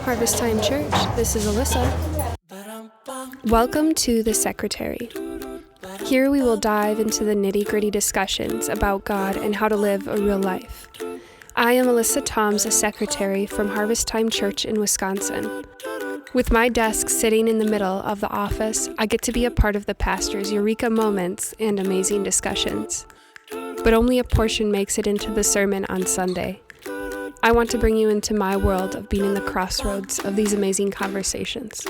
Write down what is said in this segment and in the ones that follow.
Harvestime Church, this is Alyssa. Welcome to The Secretary. Here we will dive into the nitty-gritty discussions about God and how to live a real life. I am Alyssa Thoms, a secretary from Harvestime Church in Wisconsin. With my desk sitting in the middle of the office, I get to be a part of the pastor's eureka moments and amazing discussions. But only a portion makes it into the sermon on Sunday. I want to bring you into my world of being in the crossroads of these amazing conversations.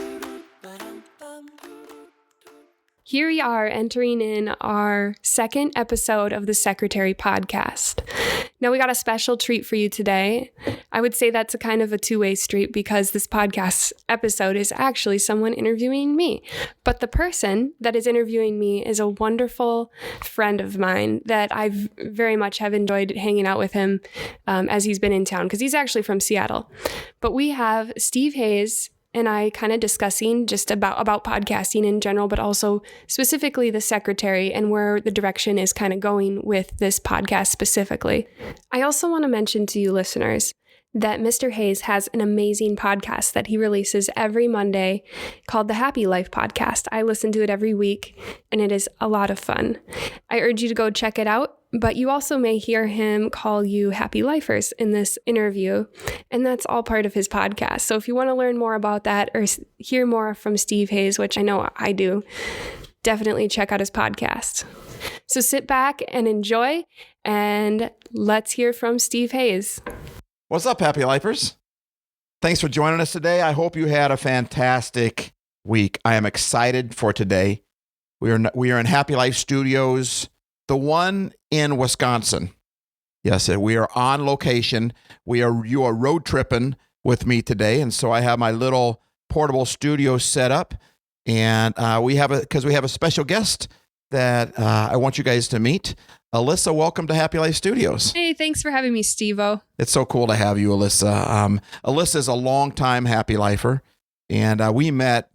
Here we are entering in our second episode of the Secretary podcast. Now we got a special treat for you today. I would say that's a kind of a two-way street because this podcast episode is actually someone interviewing me. But the person that is interviewing me is a wonderful friend of mine that I very much have enjoyed hanging out with him as he's been in town because he's actually from Seattle. But we have Steve Hayes and I kind of discussing just about podcasting in general, but also specifically the secretary and where the direction is kind of going with this podcast specifically. I also want to mention to you listeners that Mr. Hayes has an amazing podcast that he releases every Monday called the Happy Life Podcast. I listen to it every week and it is a lot of fun. I urge you to go check it out. But you also may hear him call you happy lifers in this interview, and that's all part of his podcast. So if you want to learn more about that or hear more from Steve Hayes, which I know I do, definitely check out his podcast. So sit back and enjoy, and let's hear from Steve Hayes. What's up, happy lifers? Thanks for joining us today. I hope you had a fantastic week. I am excited for today. We are in Happy Life Studios, the one in Wisconsin. Yes, we are on location. You are road tripping with me today, and so I have my little portable studio set up, and we have a special guest that I want you guys to meet. Alyssa, welcome to Happy Life Studios. Hey, thanks for having me, Steve-O. It's so cool to have you, Alyssa. Alyssa is a longtime Happy Lifer, and we met.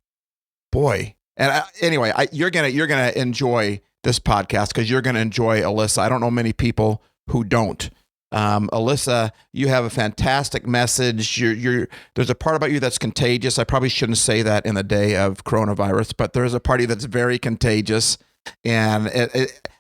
Boy, and anyway, you're gonna enjoy this podcast because you're going to enjoy Alyssa. I don't know many people who don't. Alyssa, you have a fantastic message. There's a part about you that's contagious. I probably shouldn't say that in the day of coronavirus, but there's a part of you that's very contagious. And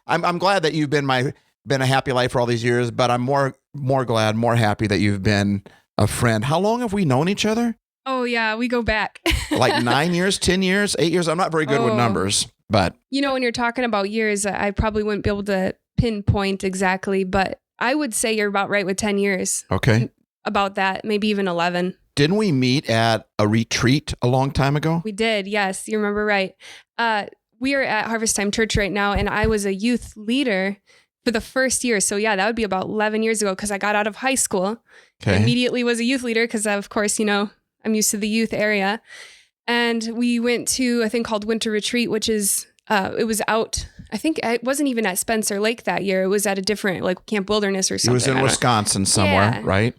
I'm glad that you've been a happy life for all these years, but I'm more glad, more happy that you've been a friend. How long have we known each other? Oh yeah, we go back. Like 9 years, 10 years, 8 years. I'm not very good with numbers. But when you're talking about years, I probably wouldn't be able to pinpoint exactly, but I would say you're about right with 10 years. Okay. About that, maybe even 11. Didn't we meet at a retreat a long time ago? We did. Yes, you remember right. We are at Harvestime Church right now, and I was a youth leader for the first year. So yeah, that would be about 11 years ago because I got out of high school. Okay. Immediately was a youth leader because of course, I'm used to the youth area. And we went to a thing called Winter Retreat, which is, it was out, I think it wasn't even at Spencer Lake that year. It was at a different, like Camp Wilderness or something. It was in Wisconsin somewhere, right?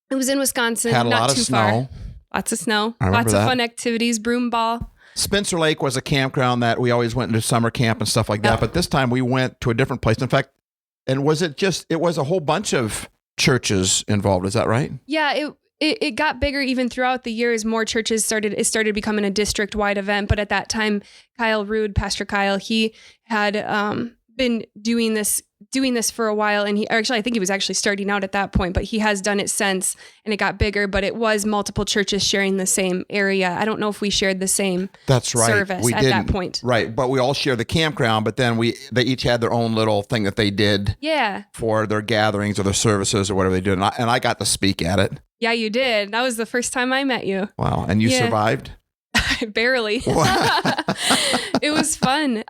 It was in Wisconsin. Had a not lot too of snow. Far. Lots of snow. Lots of fun activities, broom ball. Spencer Lake was a campground that we always went into summer camp and stuff like that. But this time we went to a different place. In fact, and it was a whole bunch of churches involved. Is that right? Yeah, It got bigger even throughout the years. More churches started becoming a district-wide event. But at that time, Pastor Kyle, he had been doing this for a while. And I think he was actually starting out at that point, but he has done it since and it got bigger. But it was multiple churches sharing the same area. I don't know if we shared the same service at that point. Right. But we all share the campground, but then they each had their own little thing that they did for their gatherings or their services or whatever they did. And I got to speak at it. Yeah, you did. That was the first time I met you. Wow. And you survived? Barely. It was fun.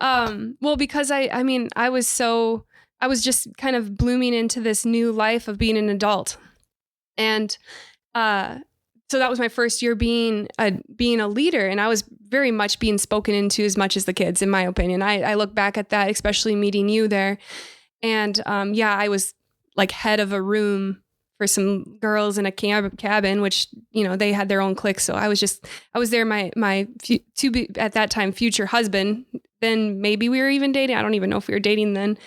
Well, because I was just kind of blooming into this new life of being an adult. And so that was my first year being a leader. And I was very much being spoken into as much as the kids, in my opinion. I look back at that, especially meeting you there. And I was like head of a room for some girls in a cabin, which, they had their own cliques. So I was there, my at that time, future husband. Then maybe we were even dating. I don't even know if we were dating then.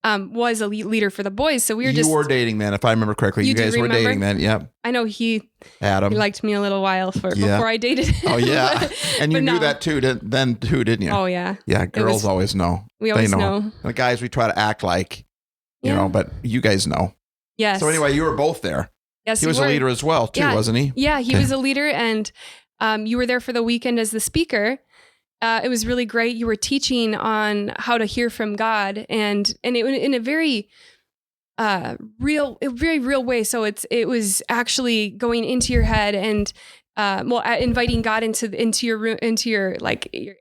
was a leader for the boys. So we were you were dating then, if I remember correctly. You guys were dating then. Yep. I know he Adam. He liked me a little while before I dated him. Oh yeah. And you knew that too, didn't you? Oh yeah. Yeah. Girls always know. We always know. And the guys, we try to act like, you know, but you guys know. Yes. So anyway, you were both there. Yes. He was a leader as well too, wasn't he? Yeah. He was a leader, and you were there for the weekend as the speaker. It was really great. You were teaching on how to hear from God, and it in a very real way. So it was actually going into your head and inviting God into your room, into your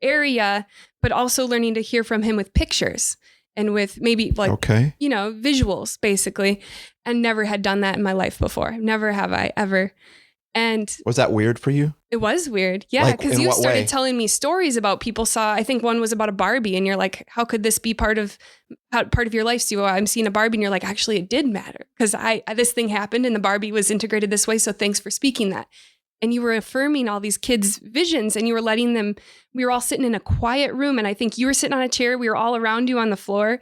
area, but also learning to hear from him with pictures and with maybe visuals basically. And never had done that in my life before. Never have I ever. And was that weird for you? It was weird. Yeah. Because you started telling me stories about people I think one was about a Barbie, and you're like, how could this be part of your life? So I'm seeing a Barbie, and you're like, actually it did matter because this thing happened and the Barbie was integrated this way. So thanks for speaking that. And you were affirming all these kids' visions, and you were letting them, we were all sitting in a quiet room, and I think you were sitting on a chair. We were all around you on the floor.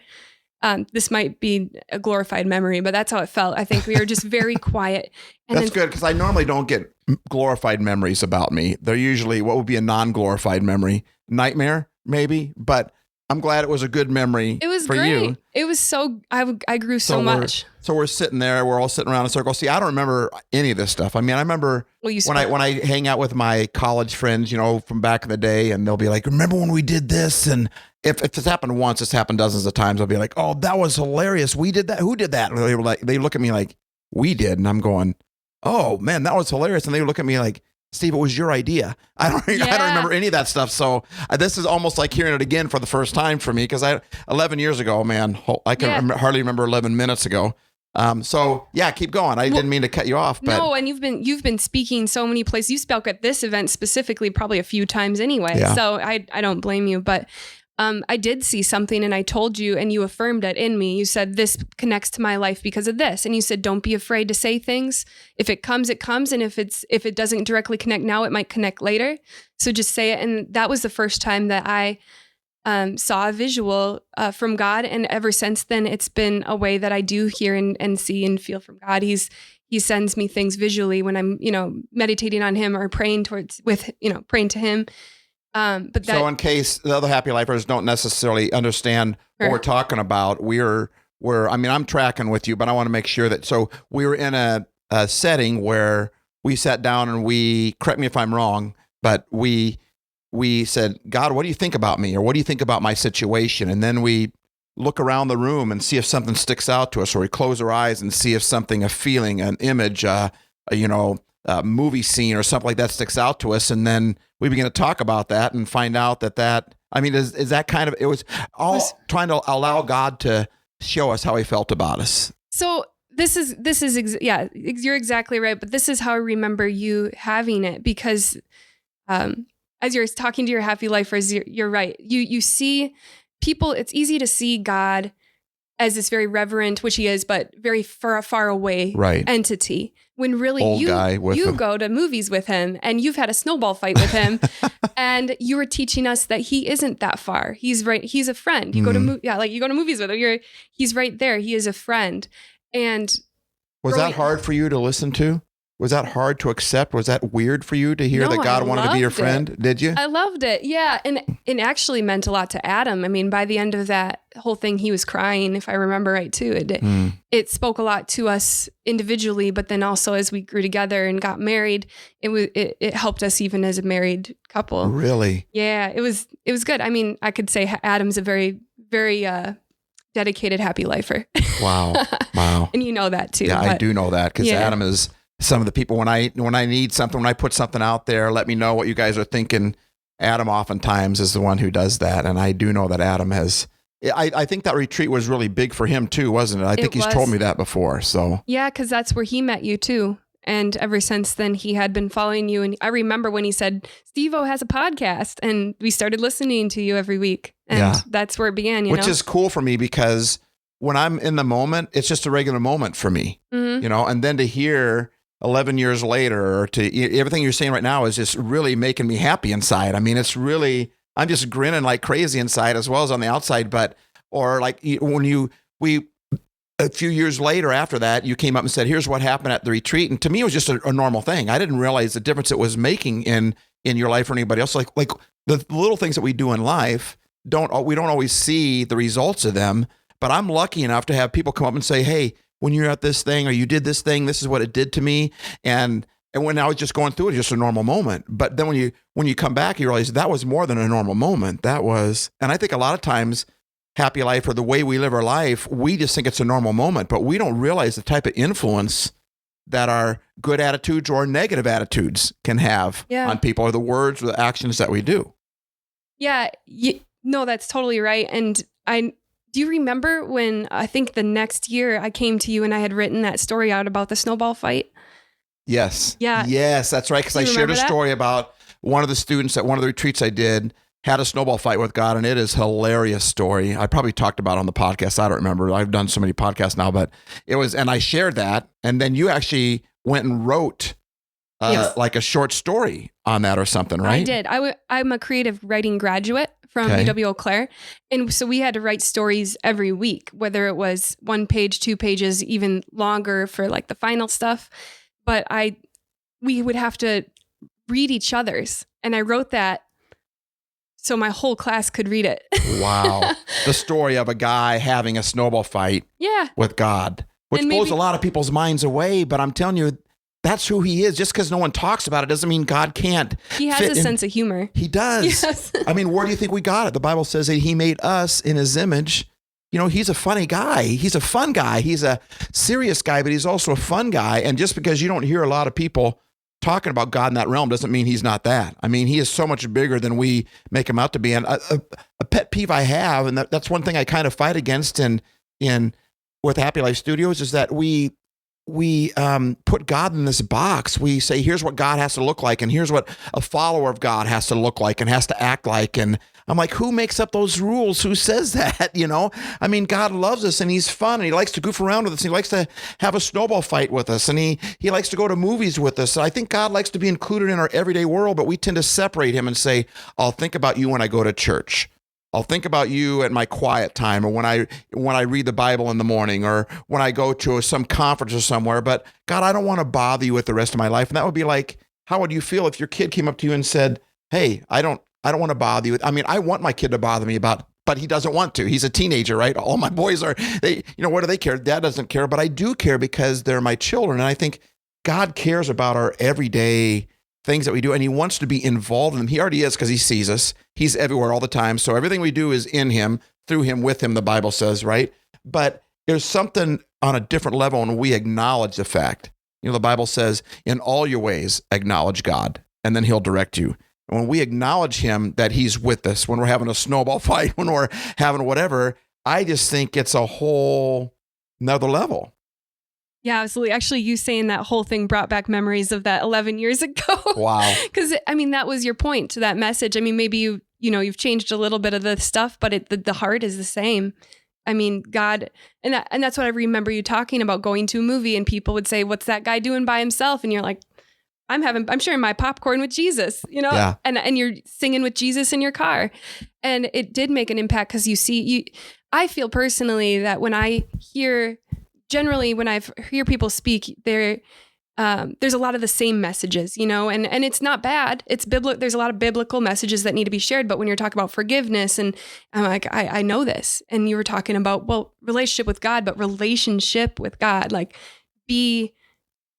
This might be a glorified memory, but that's how it felt. I think we were just very quiet. And that's good, because I normally don't get glorified memories about me. They're usually what would be a non-glorified memory. Nightmare, maybe, but I'm glad it was a good memory. It was for great. You. It was I grew so much. So we're sitting there, we're all sitting around in a circle. See, I don't remember any of this stuff. I mean, I remember when I hang out with my college friends, from back in the day, and they'll be like, remember when we did this? And if it's happened once, it's happened dozens of times. I'll be like, oh, that was hilarious. We did that. Who did that? And they look at me like, we did. And I'm going, oh man, that was hilarious. And they look at me like, Steve, it was your idea. I don't remember any of that stuff. So this is almost like hearing it again for the first time for me, because 11 years ago, man, I can hardly remember 11 minutes ago. So yeah, keep going. I didn't mean to cut you off, but no. And you've been speaking so many places. You spoke at this event specifically probably a few times anyway. Yeah. So I don't blame you, but I did see something, and I told you, and you affirmed it in me. You said, this connects to my life because of this. And you said, don't be afraid to say things. If it comes, it comes. And if it doesn't directly connect now, it might connect later. So just say it. And that was the first time that I saw a visual from God. And ever since then, it's been a way that I do hear and see and feel from God. He sends me things visually when I'm, meditating on him or praying praying to him. So in case the other happy lifers don't necessarily understand what we're talking about, I'm tracking with you, but I want to make sure that, so we were in a setting where we sat down and correct me if I'm wrong, but we said, God, what do you think about me? Or what do you think about my situation? And then we look around the room and see if something sticks out to us, or we close our eyes and see if something, a feeling, an image, a movie scene or something like that sticks out to us. And then we begin to talk about that and find out is that kind of, it was all trying to allow God to show us how he felt about us. So this is you're exactly right. But this is how I remember you having it, because as you're talking to your happy lifers, you're right. You see people, it's easy to see God as this very reverent, which he is, but very far away entity. When really you go to movies with him, and you've had a snowball fight with him, and you were teaching us that he isn't that far. He's right. He's a friend. You go to you go to movies with him. He's right there. He is a friend. And was that hard for you to listen to? Was that hard to accept? Was that weird for you to hear that God wanted to be your friend? Did you? I loved it. Yeah. And it actually meant a lot to Adam. I mean, by the end of that whole thing, he was crying, if I remember right, too. It spoke a lot to us individually, but then also as we grew together and got married, it helped us even as a married couple. Really? Yeah. It was good. I mean, I could say Adam's a very, very, dedicated happy lifer. Wow. And you know that too. Yeah, I do know that, because Adam is some of the people, when I need something, when I put something out there, let me know what you guys are thinking. Adam oftentimes is the one who does that. And I do know that Adam has, I think that retreat was really big for him too, wasn't it? I think he's told me that before. So yeah, because that's where he met you too. And ever since then, he had been following you. And I remember when he said, Steve-O has a podcast, and we started listening to you every week. And that's where it began, Which is cool for me, because when I'm in the moment, it's just a regular moment for me, and then to hear 11 years later, everything you're saying right now is just really making me happy inside. I mean, it's really, I'm just grinning like crazy inside as well as on the outside. But, or like when you a few years later after that, you came up and said, here's what happened at the retreat. And to me, it was just a normal thing. I didn't realize the difference it was making in your life or anybody else. Like the little things that we do in life, we don't always see the results of them. But I'm lucky enough to have people come up and say, hey, when you're at this thing or you did this thing, this is what it did to me. And when I was just going through it, just a normal moment. But then when you come back, you realize that was more than a normal moment. And I think a lot of times, happy life or the way we live our life, we just think it's a normal moment, but we don't realize the type of influence that our good attitudes or negative attitudes can have on people, or the words or the actions that we do. Yeah, no, that's totally right. And do you remember when I think the next year I came to you and I had written that story out about the snowball fight? Yes. Yeah. Yes, that's right. Because I shared a story about one of the students at one of the retreats I did had a snowball fight with God, and it is a hilarious story. I probably talked about it on the podcast. I don't remember. I've done so many podcasts now, but it was, and I shared that. And then you actually went and wrote like a short story on that or something, right? I did. I'm a creative writing graduate from UW Eau Claire. And so we had to write stories every week, whether it was 1 page, 2 pages, even longer for like the final stuff. But we would have to read each other's. And I wrote that so my whole class could read it. Wow. The story of a guy having a snowball fight with God, which blows a lot of people's minds away. But I'm telling you, that's who he is. Just because no one talks about it doesn't mean God can't. He has a sense of humor. He does. Yes. I mean, where do you think we got it? The Bible says that he made us in his image. You know, he's a funny guy. He's a fun guy. He's a serious guy, but he's also a fun guy. And just because you don't hear a lot of people talking about God in that realm doesn't mean he's not that. I mean, he is so much bigger than we make him out to be. And a pet peeve I have, and that's one thing I kind of fight against in with Happy Life Studios, is that we put God in this box. We say, here's what God has to look like, and here's what a follower of God has to look like and has to act like. And I'm like, who makes up those rules? Who says that? You know, I mean, God loves us and he's fun and he likes to goof around with us. And he likes to have a snowball fight with us, and he likes to go to movies with us. So I think God likes to be included in our everyday world, but we tend to separate him and say, I'll think about you when I go to church. I'll think about you at my quiet time, or when I read the Bible in the morning, or when I go to some conference or somewhere. But God, I don't want to bother you with the rest of my life. And that would be like, how would you feel if your kid came up to you and said, hey, I don't want to bother you. I mean, I want my kid to bother me but he doesn't want to. He's a teenager, right? All my boys what do they care? Dad doesn't care, but I do care because they're my children. And I think God cares about our everyday things that we do, and he wants to be involved in them. He already is, because he sees us. He's everywhere all the time. So everything we do is in him, through him, with him, the Bible says, right? But there's something on a different level when we acknowledge the fact. You know, the Bible says, in all your ways, acknowledge God, and then he'll direct you. And when we acknowledge him, that he's with us, when we're having a snowball fight, when we're having whatever, I just think it's a whole another level. Yeah, absolutely. Actually, you saying that whole thing brought back memories of that 11 years ago. Wow. Because, I mean, that was your point to that message. I mean, maybe you've changed a little bit of the stuff, but the heart is the same. I mean, God, and that's what I remember you talking about, going to a movie and people would say, what's that guy doing by himself? And you're like, I'm sharing my popcorn with Jesus, Yeah. and you're singing with Jesus in your car. And it did make an impact, because I feel personally that when I hear people speak, there's a lot of the same messages, and it's not bad. It's biblical. There's a lot of biblical messages that need to be shared. But when you're talking about forgiveness, and I'm like, I know this. And you were talking about, well, relationship with God, but relationship with God, like be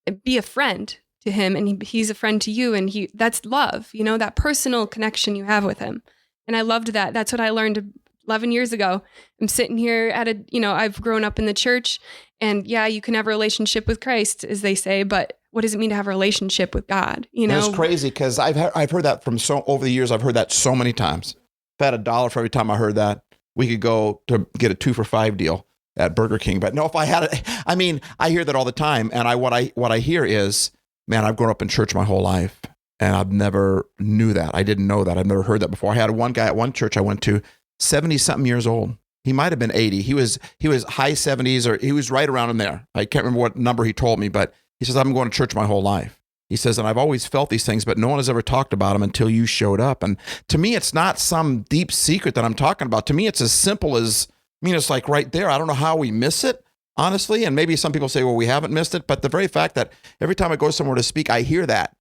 a friend to him, and he's a friend to you. And that's love, that personal connection you have with him. And I loved that. That's what I learned 11 years ago. I'm sitting here at I've grown up in the church, and yeah, you can have a relationship with Christ, as they say, but what does it mean to have a relationship with God? It's crazy, because I've heard that over the years. I've heard that so many times. I've had $1 for every time I heard that. We could go to get a 2 for $5 deal at Burger King. But no, if I had it, I mean, I hear that all the time. And what I hear is, man, I've grown up in church my whole life, and I've never knew that. I didn't know that. I've never heard that before. I had one guy at one church I went to, 70-something years old. He might have been 80. He was high 70s, or he was right around in there. I can't remember what number he told me, but he says, I've been going to church my whole life. He says, and I've always felt these things, but no one has ever talked about them until you showed up. And to me, it's not some deep secret that I'm talking about. To me, it's as simple as mean, it's like right there. I don't know how we miss it, honestly. And maybe some people say, well, we haven't missed it. But the very fact that every time I go somewhere to speak, I hear that,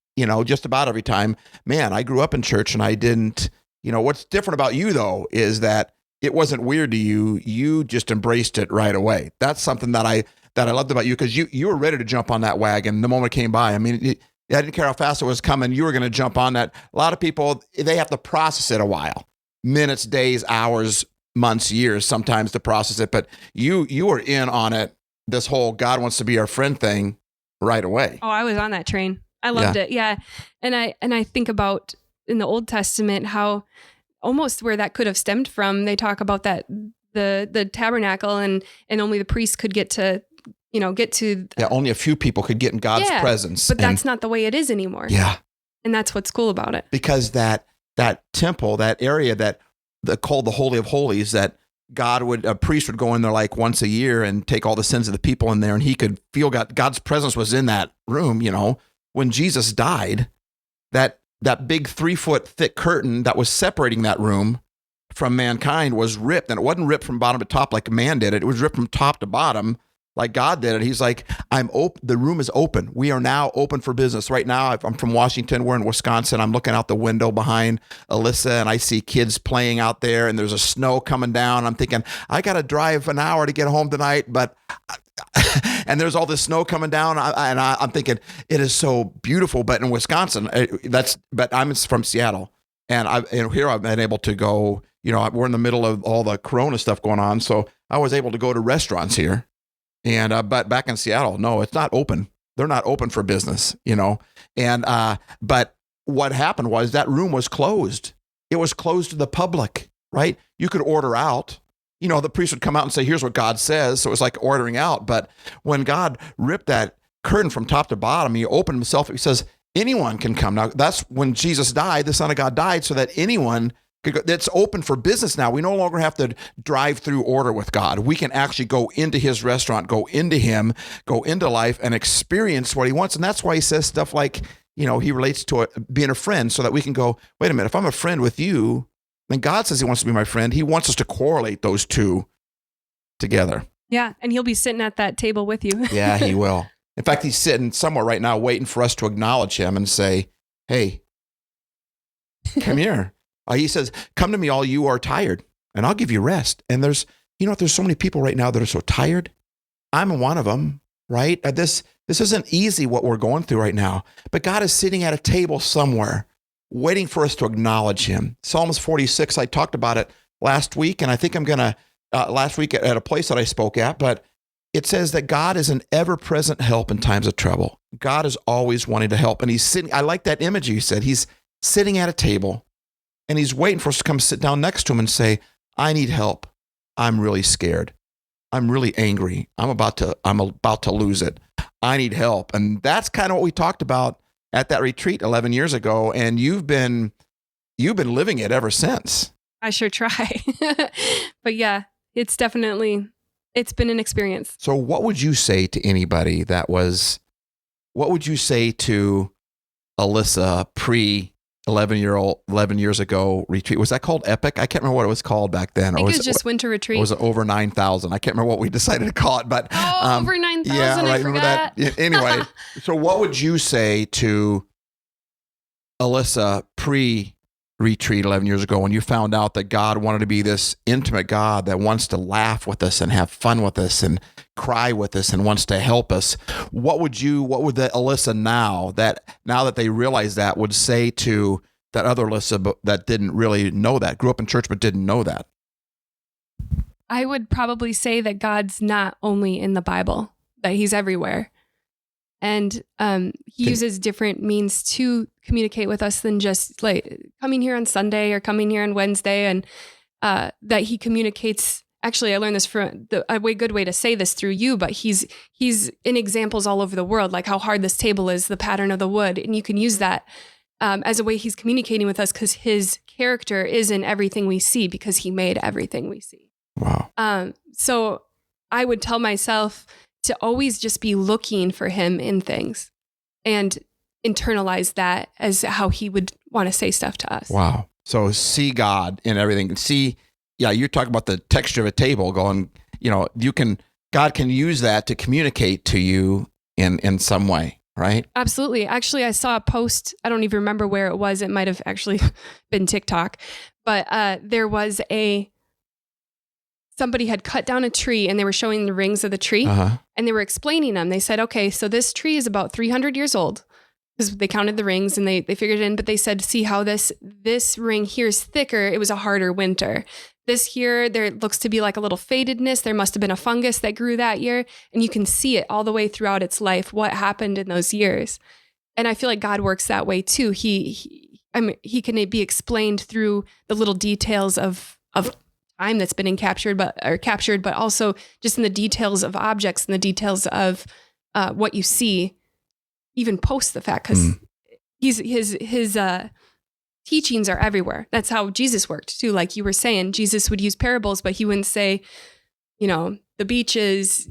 just about every time. Man, I grew up in church and I didn't, what's different about you, though, is that it wasn't weird to you. You just embraced it right away. That's something that I loved about you, because you were ready to jump on that wagon the moment it came by. I mean, I didn't care how fast it was coming. You were going to jump on that. A lot of people, they have to process it a while. Minutes, days, hours, months, years, sometimes to process it. But you were in on it, this whole God wants to be our friend thing right away. Oh, I was on that train. I loved it. Yeah. And I think about in the Old Testament how almost where that could have stemmed from. They talk about that the tabernacle and only the priests could get to only a few people could get in God's presence. But that's not the way it is anymore. Yeah. And that's what's cool about it. Because that temple, that area called the Holy of Holies, that a priest would go in there like once a year and take all the sins of the people in there, and he could feel God's presence was in that room. When Jesus died, that big 3-foot thick curtain that was separating that room from mankind was ripped, and it wasn't ripped from bottom to top like man did it. It was ripped from top to bottom like God did it. He's like, the room is open. We are now open for business. Right now, I'm from Washington. We're in Wisconsin. I'm looking out the window behind Alyssa, and I see kids playing out there, and there's a snow coming down. I'm thinking, I got to drive an hour to get home tonight, but and there's all this snow coming down, and I'm thinking, it is so beautiful. But in Wisconsin, but I'm from Seattle, and here I've been able to go, we're in the middle of all the Corona stuff going on, so I was able to go to restaurants here. And but back in Seattle, no, it's not open. They're not open for business, And but what happened was that room was closed. It was closed to the public, right? You could order out. The priest would come out and say, "Here's what God says." So it was like ordering out. But when God ripped that curtain from top to bottom, He opened Himself. He says, "Anyone can come." Now that's when Jesus died. The Son of God died so that anyone. It's open for business now. We no longer have to drive through order with God. We can actually go into His restaurant, go into Him, go into life and experience what He wants. And that's why He says stuff like, He relates to being a friend, so that we can go, wait a minute, if I'm a friend with you, then God says He wants to be my friend. He wants us to correlate those two together. Yeah. And He'll be sitting at that table with you. Yeah, He will. In fact, He's sitting somewhere right now waiting for us to acknowledge Him and say, hey, come here. He says, come to me, all you are tired, and I'll give you rest. And there's so many people right now that are so tired. I'm one of them, right? This isn't easy what we're going through right now, but God is sitting at a table somewhere waiting for us to acknowledge Him. Psalms 46, I talked about it last week, and I think I'm going to, last week at a place that I spoke at, but it says that God is an ever-present help in times of trouble. God is always wanting to help, and He's sitting, I like that image you said, He's sitting at a table, and He's waiting for us to come sit down next to Him and say, I need help. I'm really scared. I'm really angry. I'm about to lose it. I need help. And that's kind of what we talked about at that retreat 11 years ago. And you've been living it ever since. I sure try. But yeah, it's been an experience. So what would you say to anybody what would you say to Alyssa 11 years ago retreat? Was that called Epic? I can't remember what it was called back then. I think it was just Winter Retreat. Or was it over 9,000? I can't remember what we decided to call it, but over 9,000. Yeah, right. I remember that. Anyway, so what would you say to Alyssa pre-retreat 11 years ago when you found out that God wanted to be this intimate God that wants to laugh with us and have fun with us and cry with us and wants to help us? What would the Alyssa now that they realize that would say to that other Alyssa that didn't really know that, grew up in church but didn't know that? I would probably say that God's not only in the Bible, that He's everywhere. And He uses different means to communicate with us than just like coming here on Sunday or coming here on Wednesday, and that He communicates. Actually, I learned this from a good way to say this through you, but he's in examples all over the world, like how hard this table is, the pattern of the wood. And you can use that as a way He's communicating with us, because His character is in everything we see, because He made everything we see. Wow. So I would tell myself to always just be looking for Him in things and internalize that as how He would want to say stuff to us. Wow. So see God in everything. See you talk about the texture of a table going, God can use that to communicate to you in some way, right? Absolutely. Actually, I saw a post. I don't even remember where it was. It might have actually been TikTok, but there was somebody had cut down a tree and they were showing the rings of the tree and they were explaining them. They said, okay, so this tree is about 300 years old because they counted the rings and they figured it in, but they said, see how this ring here is thicker. It was a harder winter. This here, there looks to be like a little fadedness. There must have been a fungus that grew that year. And you can see it all the way throughout its life, what happened in those years. And I feel like God works that way too. He can be explained through the little details of time that's been captured, but also just in the details of objects and the details of what you see, even post the fact, because his teachings are everywhere. That's how Jesus worked too. Like you were saying, Jesus would use parables, but he wouldn't say, the beaches.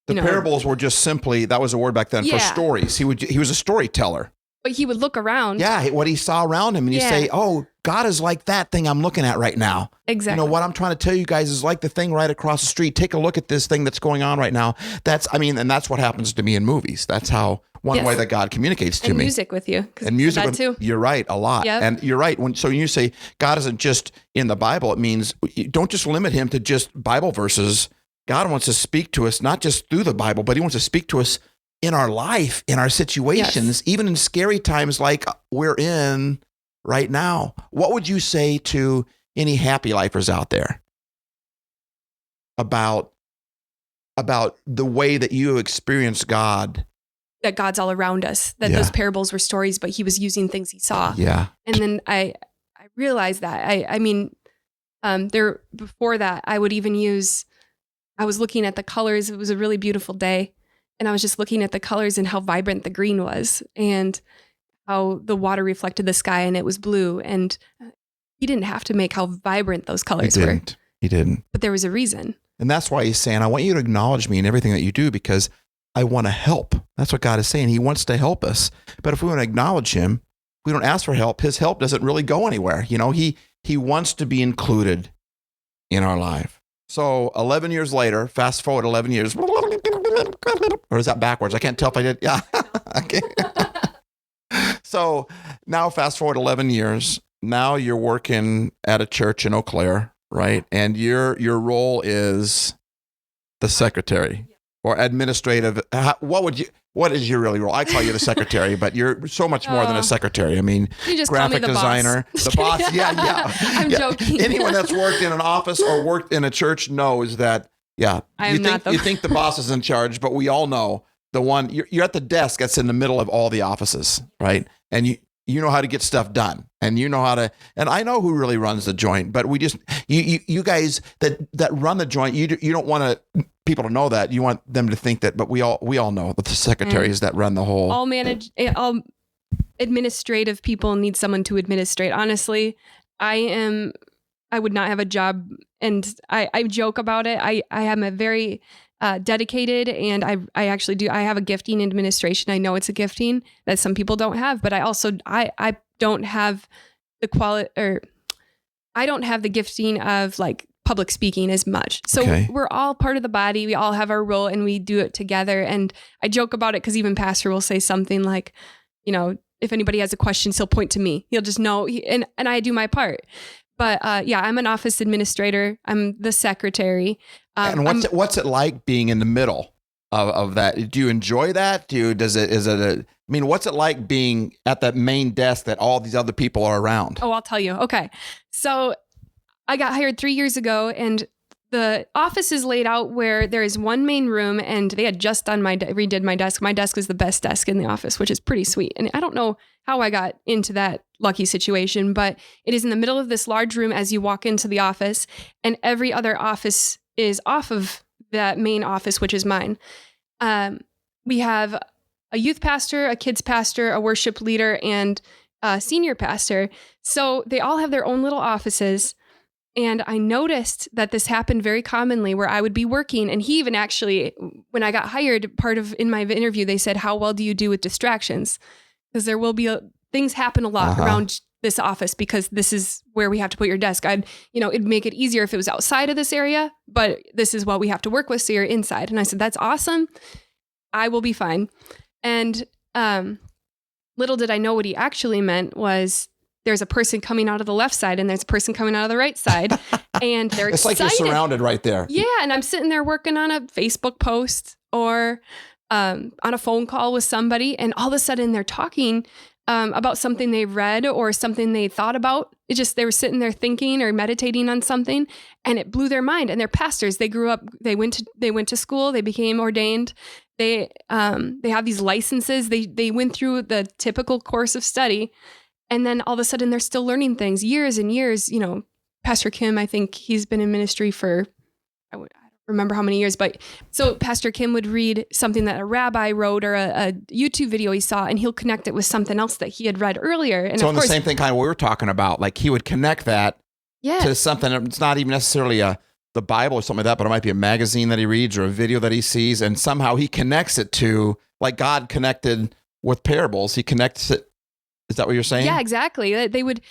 The parables were just simply, that was a word back then for stories. He was a storyteller. But he would look around. Yeah, what he saw around him, and he'd say, "Oh, God is like that thing I'm looking at right now." Exactly. What I'm trying to tell you guys is like the thing right across the street. Take a look at this thing that's going on right now. And that's what happens to me in movies. That's how one way that God communicates to me. And music with you. And music too. You're right, a lot. Yep. And you're right. When you say God isn't just in the Bible, it means don't just limit him to just Bible verses. God wants to speak to us, not just through the Bible, but he wants to speak to us in our life, in our situations, even in scary times like we're in right now. What would you say to any happy lifers out there about the way that you experience God? That God's all around us, that those parables were stories, but he was using things he saw. Yeah. And then I realized that. Before that, I was looking at the colors. It was a really beautiful day. And I was just looking at the colors and how vibrant the green was and how the water reflected the sky and it was blue. And he didn't have to make how vibrant those colors were. He didn't. But there was a reason. And that's why he's saying, I want you to acknowledge me in everything that you do because I want to help. That's what God is saying. He wants to help us. But if we want to acknowledge him, we don't ask for help. His help doesn't really go anywhere. He wants to be included in our life. So 11 years later, fast forward 11 years. Or is that backwards? I can't tell if I did. Yeah. Okay. So now fast forward 11 years. Now you're working at a church in Eau Claire, right? And your role is the secretary or administrative. What is your really role? I call you the secretary, but you're so much more than a secretary. I mean, you just graphic call me the designer, boss. the boss. Yeah. I'm joking. Anyone that's worked in an office or worked in a church knows that. Yeah, you think the boss is in charge, but we all know the one you're at the desk that's in the middle of all the offices, right? And you know how to get stuff done, and you know how to. And I know who really runs the joint, but we just you guys that run the joint, you don't want people to know that. You want them to think that, but we all know that the secretaries that run the whole. All administrative people need someone to administrate. Honestly, I would not have a job, and I joke about it. I am a very dedicated, and I actually do. I have a gifting in administration. I know it's a gifting that some people don't have, but I also I don't have the quality, or I don't have the gifting of like public speaking as much. So we're all part of the body. We all have our role, and we do it together. And I joke about it because even pastor will say something like, if anybody has a question, he'll point to me. He'll just know, and I do my part. But I'm an office administrator. I'm the secretary. And what's it like being in the middle of that? Do you enjoy that? What's it like being at that main desk that all these other people are around? Oh, I'll tell you. Okay. So I got hired 3 years ago, and the office is laid out where there is one main room, and they had just done redid my desk. My desk is the best desk in the office, which is pretty sweet. And I don't know how I got into that lucky situation, but it is in the middle of this large room as you walk into the office, and every other office is off of that main office, which is mine. We have a youth pastor, a kids pastor, a worship leader, and a senior pastor. So they all have their own little offices. And I noticed that this happened very commonly where I would be working. And he even actually, when I got hired, in my interview, they said, how well do you do with distractions? Because there will be things happen a lot around this office because this is where we have to put your desk. It'd make it easier if it was outside of this area, but this is what we have to work with. So you're inside. And I said, that's awesome. I will be fine. And little did I know what he actually meant was there's a person coming out of the left side and there's a person coming out of the right side. And they're it's excited. like you're surrounded right there. Yeah. And I'm sitting there working on a Facebook post or on a phone call with somebody. And all of a sudden they're talking about something they've read or something they thought about. They were sitting there thinking or meditating on something, and it blew their mind. And they're pastors. They grew up, they went to school, they became ordained. They have these licenses. They went through the typical course of study. And then all of a sudden they're still learning things years and years. Pastor Kim, I think he's been in ministry for, I don't remember how many years, but so Pastor Kim would read something that a rabbi wrote or a YouTube video he saw, and he'll connect it with something else that he had read earlier. And so of in course, the same thing kind of what we were talking about, like he would connect that to something. It's not even necessarily the Bible or something like that, but it might be a magazine that he reads or a video that he sees. And somehow he connects it to, like God connected with parables. He connects it. Is that what you're saying? Yeah, exactly. They would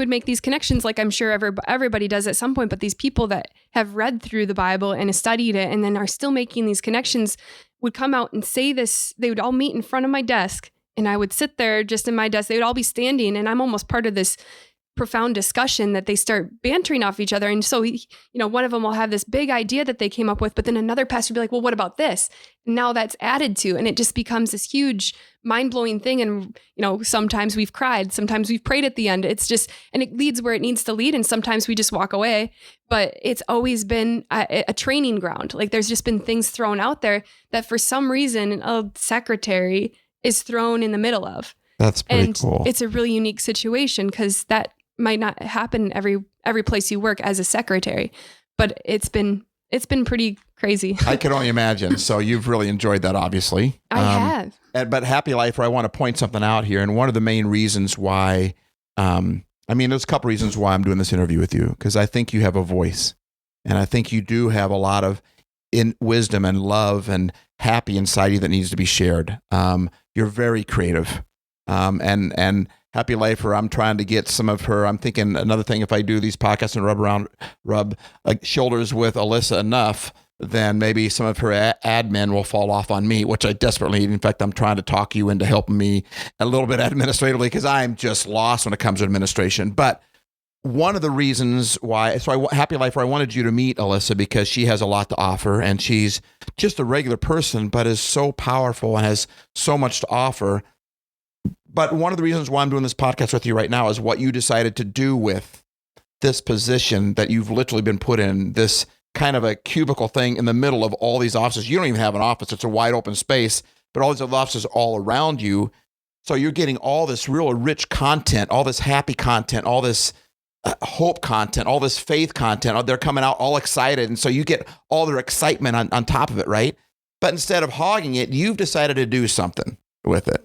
make these connections, like I'm sure everybody does at some point, but these people that have read through the Bible and studied it and then are still making these connections would come out and say this. They would all meet in front of my desk and I would sit there just in my desk. They would all be standing and I'm almost part of this profound discussion that they start bantering off each other. And so, one of them will have this big idea that they came up with, but then another pastor will be like, well, what about this? And now that's added to, and it just becomes this huge mind-blowing thing. And, sometimes we've cried, sometimes we've prayed at the end. It's just, and it leads where it needs to lead. And sometimes we just walk away, but it's always been a training ground. Like there's just been things thrown out there that for some reason a secretary is thrown in the middle of. That's pretty cool. It's a really unique situation because that might not happen every place you work as a secretary, but it's been pretty crazy. I can only imagine. So you've really enjoyed that, obviously. I have. But Happy Lifer, I want to point something out here. And one of the main reasons why, there's a couple reasons why I'm doing this interview with you, because I think you have a voice. And I think you do have a lot of wisdom and love and happy inside you that needs to be shared. You're very creative. And Happy Lifer, I'm trying to get some of her. I'm thinking another thing, if I do these podcasts and rub like shoulders with Alyssa enough, then maybe some of her admin will fall off on me, which I desperately need. In fact, I'm trying to talk you into helping me a little bit administratively because I'm just lost when it comes to administration. But one of the reasons why, Happy Lifer, I wanted you to meet Alyssa because she has a lot to offer and she's just a regular person, but is so powerful and has so much to offer. But one of the reasons why I'm doing this podcast with you right now is what you decided to do with this position that you've literally been put in, this kind of a cubicle thing in the middle of all these offices. You don't even have an office. It's a wide open space, but all these other offices all around you. So you're getting all this real rich content, all this happy content, all this hope content, all this faith content. They're coming out all excited. And so you get all their excitement on top of it, right? But instead of hogging it, you've decided to do something with it.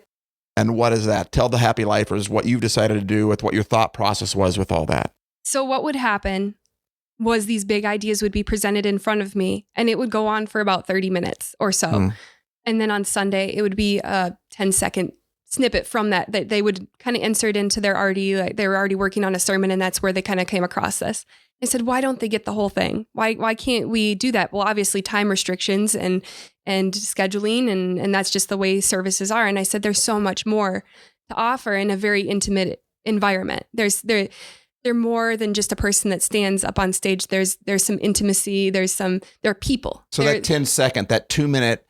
And what is that? Tell the Happy Lifers what you've decided to do with what your thought process was with all that. So what would happen was these big ideas would be presented in front of me and it would go on for about 30 minutes or so. And then on Sunday, it would be a 10-second snippet from that they would kind of insert into they were already working on a sermon and that's where they kind of came across this. I said, why don't they get the whole thing? Why can't we do that? Well, obviously time restrictions and scheduling and that's just the way services are. And I said, there's so much more to offer in a very intimate environment. They're more than just a person that stands up on stage. There's some intimacy. There are people. So that 10-second, that 2-minute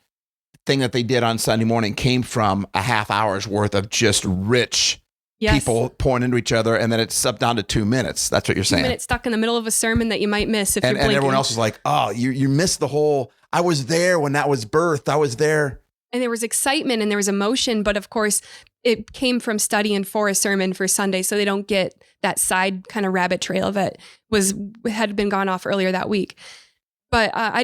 thing that they did on Sunday morning came from a half hour's worth of just rich people pouring into each other, and then it's up down to 2 minutes. That's what you're saying. 2 minutes stuck in the middle of a sermon that you might miss if you're blinking. And everyone else is like, oh, you missed the whole, I was there when that was birthed. I was there. And there was excitement and there was emotion, but of course it came from studying for a sermon for Sunday, so they don't get that side kind of rabbit trail that had been gone off earlier that week. But I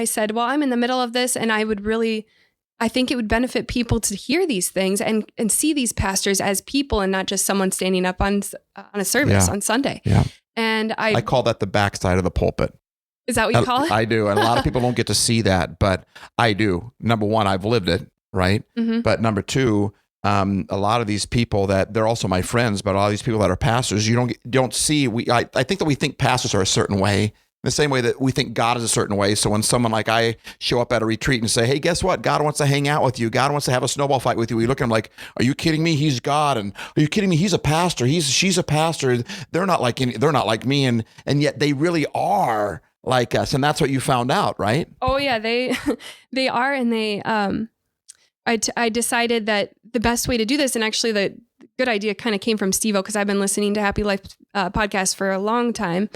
said, well, I'm in the middle of this and I think it would benefit people to hear these things and see these pastors as people and not just someone standing up on a service on Sunday. Yeah. And I call that the backside of the pulpit. Is that what you call it? I do. And a lot of people don't get to see that, but I do. Number one, I've lived it, right? Mm-hmm. But number two, a lot of these people that they're also my friends, but a lot of these people that are pastors, you don't see. I think that we think pastors are a certain way, the same way that we think God is a certain way. So when someone like I show up at a retreat and say, hey, guess what? God wants to hang out with you. God wants to have a snowball fight with you. We look at him like, are you kidding me? He's God. And are you kidding me? He's a pastor. She's a pastor. They're not like me. And yet they really are like us. And that's what you found out, right? Oh yeah, they are. And I decided that the best way to do this, and actually the good idea kind of came from Steve-O, because I've been listening to Happy Life podcast for a long time.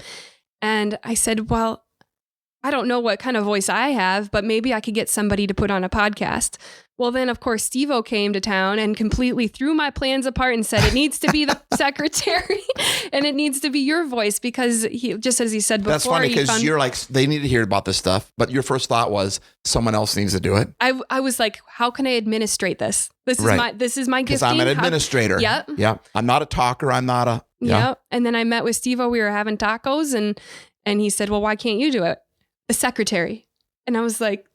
And I said, well, I don't know what kind of voice I have, but maybe I could get somebody to put on a podcast. Well, then, of course, Steve-O came to town and completely threw my plans apart and said, it needs to be the secretary and it needs to be your voice, because he, just as he said before. That's funny, because you're like, they need to hear about this stuff, but your first thought was someone else needs to do it. I was like, how can I administrate this? This is my gifting. Because I'm an administrator. Yep. Yeah. I'm not a talker. I'm not a. Yeah. Yep. And then I met with Steve-O. We were having tacos and he said, well, why can't you do it? The secretary. And I was like,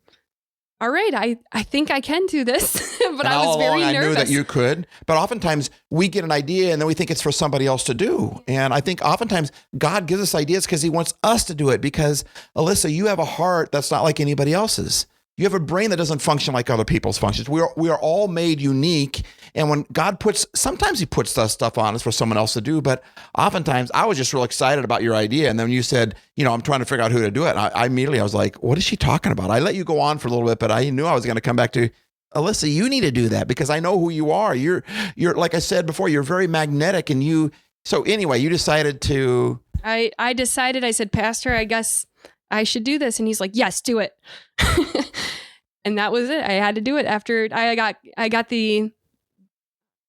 all right, I think I can do this, but I was very nervous. I knew that you could, but oftentimes we get an idea and then we think it's for somebody else to do. And I think oftentimes God gives us ideas because he wants us to do it, because Alyssa, you have a heart that's not like anybody else's. You have a brain that doesn't function like other people's functions. We are all made unique. And when God sometimes he puts that stuff on us for someone else to do, but oftentimes I was just real excited about your idea. And then when you said, I'm trying to figure out who to do it, I immediately, I was like, what is she talking about? I let you go on for a little bit, but I knew I was going to come back to, Alyssa, you need to do that, because I know who you are. You're like I said before, you're very magnetic, and so anyway, you decided to. I decided, I said, Pastor, I guess I should do this. And he's like, yes, do it. And that was it. I had to do it after I got the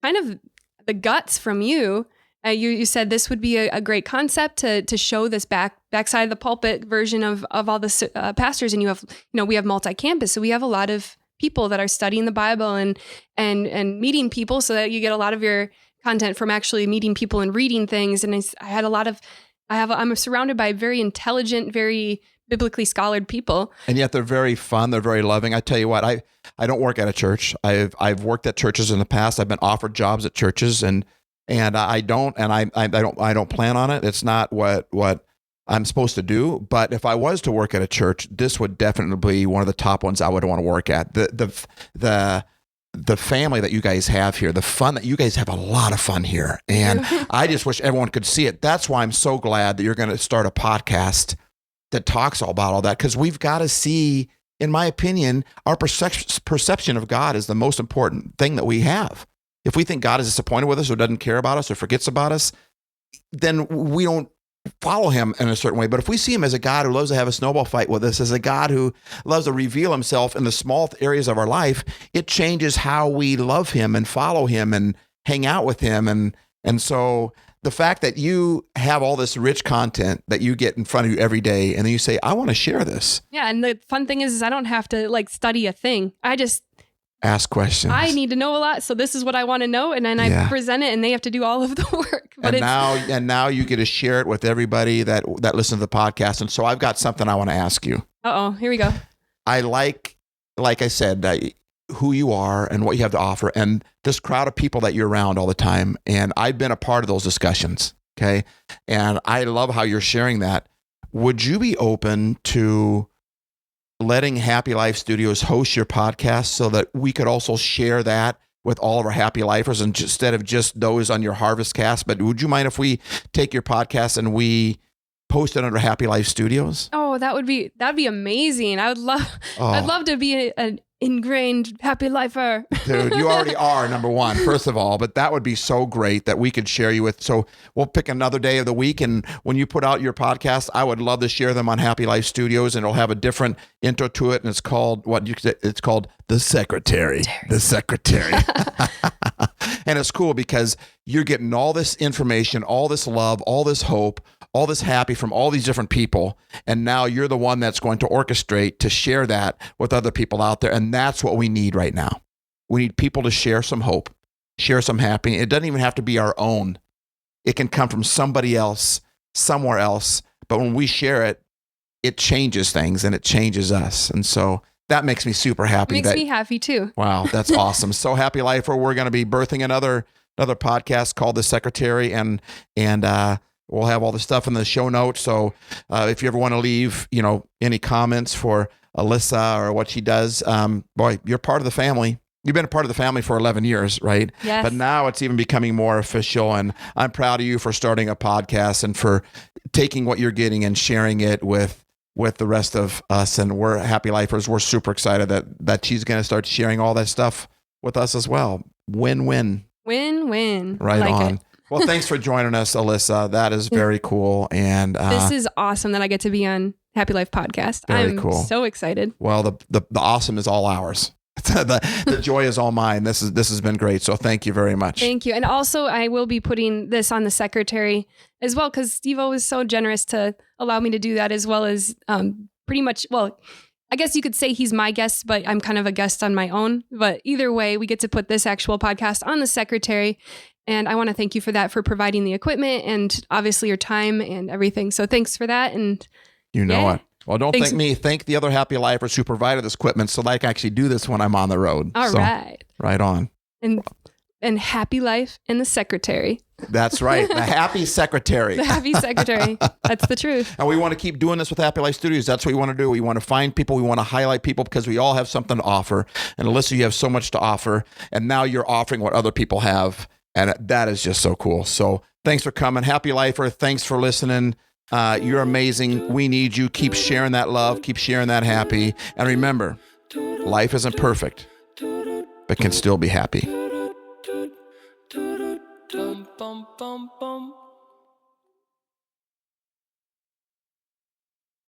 kind of the guts from you. You said this would be a great concept to show this backside of the pulpit version of all the pastors. And we have multi-campus. So we have a lot of people that are studying the Bible and meeting people, so that you get a lot of your content from actually meeting people and reading things. And I'm surrounded by very intelligent, very biblically scholared people. And yet they're very fun. They're very loving. I tell you what, I don't work at a church. I've worked at churches in the past. I've been offered jobs at churches, and I don't plan on it. It's not what I'm supposed to do. But if I was to work at a church, this would definitely be one of the top ones I would want to work at. The family that you guys have here, the fun that you guys have, a lot of fun here. And I just wish everyone could see it. That's why I'm so glad that you're going to start a podcast that talks all about all that, because we've got to see, in my opinion, our perception of God is the most important thing that we have. If we think God is disappointed with us or doesn't care about us or forgets about us, then we don't follow him in a certain way. But if we see him as a God who loves to have a snowball fight with us, as a God who loves to reveal himself in the small areas of our life, it changes how we love him and follow him and hang out with him. And so the fact that you have all this rich content that you get in front of you every day, and then you say, I want to share this. Yeah. And the fun thing is I don't have to study a thing. I just ask questions. I need to know a lot. So this is what I want to know. And then I present it, and they have to do all of the work. But now you get to share it with everybody that listens to the podcast. And so I've got something I want to ask you. Uh-oh, here we go. I like I said, who you are and what you have to offer, and this crowd of people that you're around all the time. And I've been a part of those discussions. Okay. And I love how you're sharing that. Would you be open to letting Happy Life Studios host your podcast so that we could also share that with all of our Happy Lifers, and instead of just those on your Harvest Cast? But would you mind if we take your podcast and we post it under Happy Life Studios? Oh, that'd be amazing. I'd love to be an ingrained happy lifer. Dude, you already are, number one, first of all, but that would be so great that we could share you with. So we'll pick another day of the week, and when you put out your podcast, I would love to share them on Happy Life Studios, and it'll have a different intro to it, and it's called it's called The Secretary. The Secretary. And it's cool because you're getting all this information, all this love, all this hope, all this happy from all these different people. And now you're the one that's going to orchestrate to share that with other people out there. And that's what we need right now. We need people to share some hope, share some happiness. It doesn't even have to be our own. It can come from somebody else, somewhere else. But when we share it, it changes things and it changes us. And so that makes me super happy. Makes me happy too. Wow, that's awesome. So Happy Lifer, we're going to be birthing another podcast called The Secretary, and we'll have all the stuff in the show notes. So if you ever want to leave, any comments for Alyssa or what she does, boy, you're part of the family. You've been a part of the family for 11 years, right? Yes. But now it's even becoming more official, and I'm proud of you for starting a podcast and for taking what you're getting and sharing it with the rest of us. And we're Happy Lifers. We're super excited that she's going to start sharing all that stuff with us as well. Win-win. Win-win. Right on. It. Well, thanks for joining us, Alyssa. That is very cool. And this is awesome that I get to be on Happy Life Podcast. Very I'm cool. So excited. Well, the awesome is all ours. The joy is all mine. This has been great. So thank you very much. Thank you. And also I will be putting this on The Secretary as well, because Steve-O was so generous to allow me to do that, as well as pretty much, well, I guess you could say he's my guest, but I'm kind of a guest on my own. But either way, we get to put this actual podcast on The Secretary. And I want to thank you for that, for providing the equipment and obviously your time and everything. So thanks for that. And you know it. Well, don't Thanks. thank me. Thank the other Happy Lifers who provided this equipment so that I can actually do this when I'm on the road. All right. Right on. And Happy Life and The Secretary. That's right. The Happy Secretary. The Happy Secretary. That's the truth. And we want to keep doing this with Happy Life Studios. That's what we want to do. We want to find people. We want to highlight people because we all have something to offer. And Alyssa, you have so much to offer. And now you're offering what other people have. And that is just so cool. So thanks for coming. Happy Lifer. Thanks for listening. You're amazing. We need you. Keep sharing that love. Keep sharing that happy. And remember, life isn't perfect, but can still be happy. Bum, bum, bum, bum.